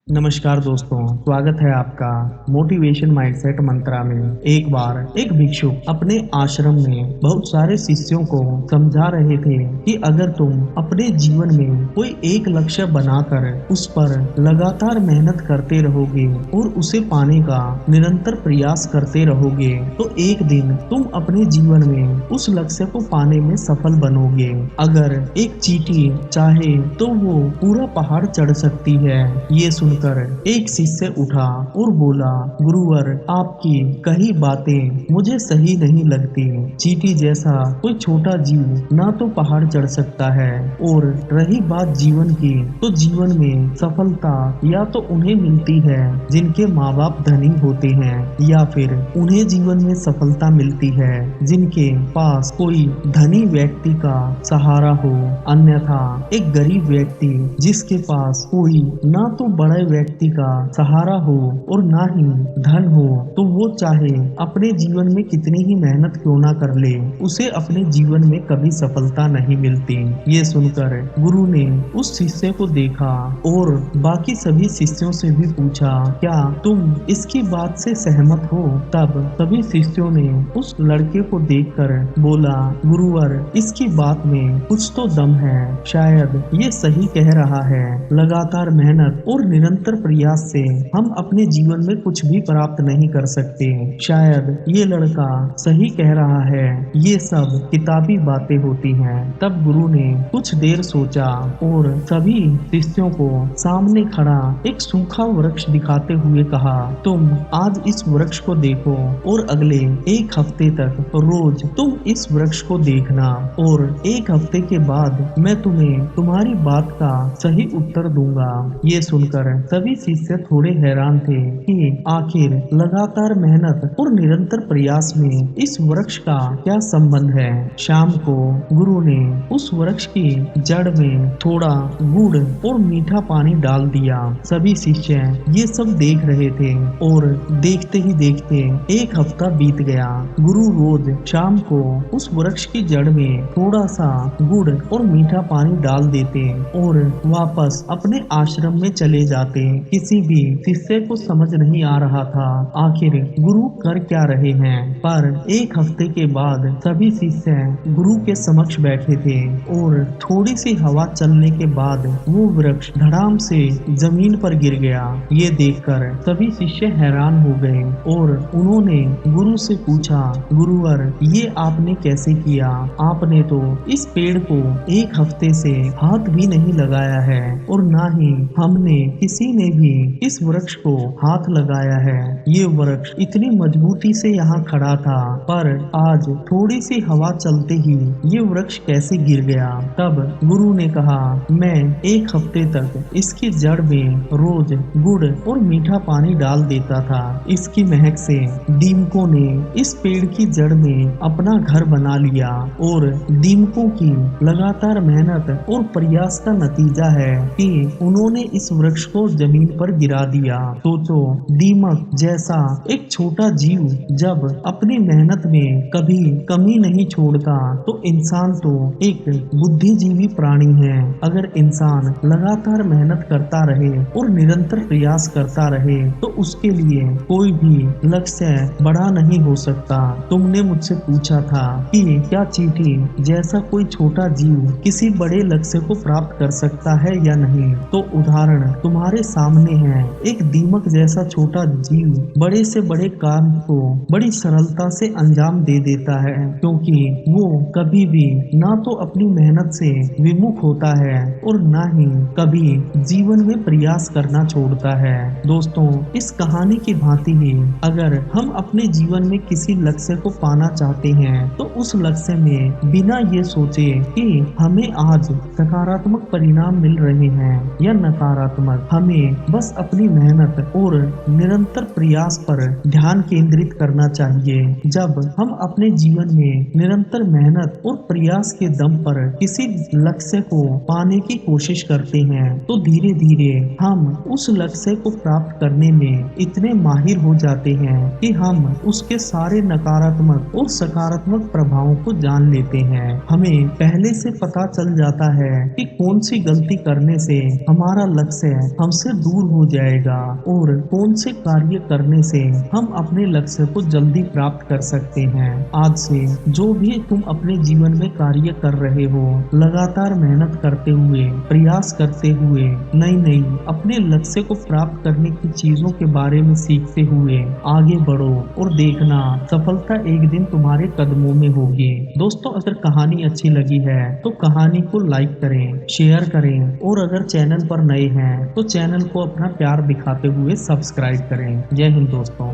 नमस्कार दोस्तों, स्वागत है आपका मोटिवेशन माइंडसेट मंत्रा में। एक बार एक भिक्षु अपने आश्रम में बहुत सारे शिष्यों को समझा रहे थे कि अगर तुम अपने जीवन में कोई एक लक्ष्य बनाकर उस पर लगातार मेहनत करते रहोगे और उसे पाने का निरंतर प्रयास करते रहोगे तो एक दिन तुम अपने जीवन में उस लक्ष्य को पाने में सफल बनोगे। अगर एक चींटी चाहे तो वो पूरा पहाड़ चढ़ सकती है। ये सुनकर एक शिष्य उठा और बोला, गुरुवर, आपकी कही बातें मुझे सही नहीं लगती। चींटी जैसा कोई छोटा जीव ना तो पहाड़ चढ़ सकता है, और रही बात जीवन की, तो जीवन में सफलता या तो उन्हें मिलती है जिनके माँ बाप धनी होते हैं, या फिर उन्हें जीवन में सफलता मिलती है जिनके पास कोई धनी व्यक्ति का सहारा हो। अन्यथा एक गरीब व्यक्ति जिसके पास कोई ना तो बड़े व्यक्ति का सहारा हो और ना ही धन हो, तो वो चाहे अपने जीवन में कितनी ही मेहनत क्यों ना कर ले, उसे अपने जीवन में कभी सफलता नहीं मिलती। ये सुनकर गुरु ने उस शिष्य को देखा और बाकी सभी शिष्यों से भी पूछा, क्या तुम इसकी बात से सहमत हो? तब सभी शिष्यों ने उस लड़के को देखकर बोला, गुरुवर, इसकी बात में कुछ तो दम है, शायद ये सही कह रहा है। लगातार मेहनत और निरंतर प्रयास से हम अपने जीवन में कुछ भी प्राप्त नहीं कर सकते। शायद ये लड़का सही कह रहा है, ये सब किताबी बातें होती हैं। तब गुरु ने कुछ देर सोचा और सभी शिष्यों को सामने खड़ा एक सूखा वृक्ष दिखाते हुए कहा, तुम आज इस वृक्ष को देखो और अगले एक हफ्ते तक रोज तुम इस वृक्ष को देखना, और एक हफ्ते के बाद मैं तुम्हें तुम्हारी बात का सही उत्तर दूंगा। ये सुनकर सभी शिष्य थोड़े हैरान थे कि आखिर लगातार मेहनत और निरंतर प्रयास में इस वृक्ष का क्या संबंध है। शाम को गुरु ने उस वृक्ष की जड़ में थोड़ा गुड़ और मीठा पानी डाल दिया। सभी शिष्य ये सब देख रहे थे और देखते ही देखते एक हफ्ता बीत गया। गुरु रोज शाम को उस वृक्ष की जड़ में थोड़ा सा गुड़ और मीठा पानी डाल देते और वापस अपने आश्रम में चले जाते। किसी भी शिष्य को समझ नहीं आ रहा था आखिर गुरु कर क्या रहे हैं। पर एक हफ्ते के बाद सभी शिष्य गुरु के समक्ष बैठे थे और थोड़ी सी हवा चलने के बाद वो वृक्ष धड़ाम से जमीन पर गिर गया। ये देखकर सभी शिष्य हैरान हो गए और उन्होंने गुरु से पूछा, गुरुवर, ये आपने कैसे किया? आपने तो इस पेड़ को एक हफ्ते से हाथ भी नहीं लगाया है और ना ही हमने किसी ने भी इस वृक्ष को हाथ लगाया है। ये वृक्ष इतनी मजबूती से यहाँ खड़ा था, पर आज थोड़ी सी हवा चलते ही ये वृक्ष कैसे गिर गया? तब गुरु ने कहा, मैं एक हफ्ते तक इसकी जड़ में रोज गुड़ और मीठा पानी डाल देता था। इसकी महक से दीमकों ने इस पेड़ की जड़ में अपना घर बना लिया और दीमकों की लगातार मेहनत और प्रयास का नतीजा है कि उन्होंने इस वृक्ष को जमीन पर गिरा दिया। सोचो, दीमक जैसा एक छोटा जीव जब अपनी मेहनत में कभी कमी नहीं छोड़ता, तो इंसान तो एक बुद्धिजीवी प्राणी है। अगर इंसान लगातार मेहनत करता रहे और निरंतर प्रयास करता रहे तो उसके लिए कोई भी लक्ष्य बड़ा नहीं हो सकता। तुमने मुझसे पूछा था कि क्या चींटी जैसा कोई छोटा जीव किसी बड़े लक्ष्य को प्राप्त कर सकता है या नहीं, तो उदाहरण तुम्हारे सामने है। एक दीमक जैसा छोटा जीव बड़े से बड़े काम को बड़ी सरलता से अंजाम दे देता है, क्योंकि वो कभी भी ना तो अपनी मेहनत से विमुख होता है और ना ही कभी जीवन में प्रयास करना छोड़ता है। दोस्तों, इस कहानी की भांति ही अगर हम अपने जीवन में किसी लक्ष्य को पाना चाहते हैं तो उस लक्ष्य में बिना ये सोचे कि हमें आज सकारात्मक परिणाम मिल रहे हैं या नकारात्मक, हमें बस अपनी मेहनत और निरंतर प्रयास पर ध्यान केंद्रित करना चाहिए। जब हम अपने जीवन में निरंतर मेहनत और प्रयास के दम पर किसी लक्ष्य को पाने की कोशिश करते हैं तो धीरे धीरे हम उस लक्ष्य को प्राप्त करने में इतने माहिर हो जाते हैं कि हम उसके सारे नकारात्मक और सकारात्मक प्रभावों को जान लेते हैं। हमें पहले से पता चल जाता है कि कौन सी गलती करने से हमारा लक्ष्य उससे दूर हो जाएगा और कौन से कार्य करने से हम अपने लक्ष्य को जल्दी प्राप्त कर सकते हैं। आज से जो भी तुम अपने जीवन में कार्य कर रहे हो, लगातार मेहनत करते हुए, प्रयास करते हुए, नई नई अपने लक्ष्य को प्राप्त करने की चीजों के बारे में सीखते हुए आगे बढ़ो और देखना सफलता एक दिन तुम्हारे कदमों में होगी। दोस्तों, अगर कहानी अच्छी लगी है तो कहानी को लाइक करें, शेयर करें और अगर चैनल पर नए हैं तो चैनल को अपना प्यार दिखाते हुए सब्सक्राइब करें। जय हिंद दोस्तों।